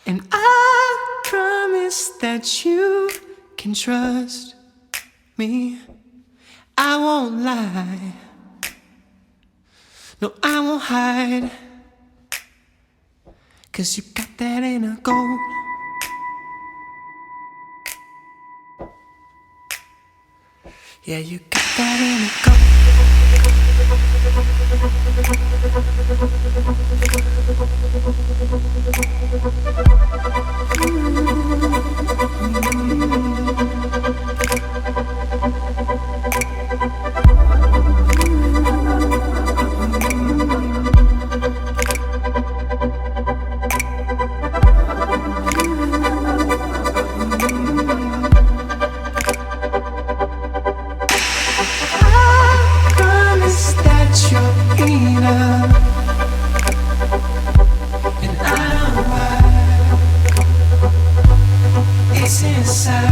And I promise that you can trust me. I won't lie. No, I won't hide. 'Cause you got that inner gold. Yeah, you got that inner gold. It's inside.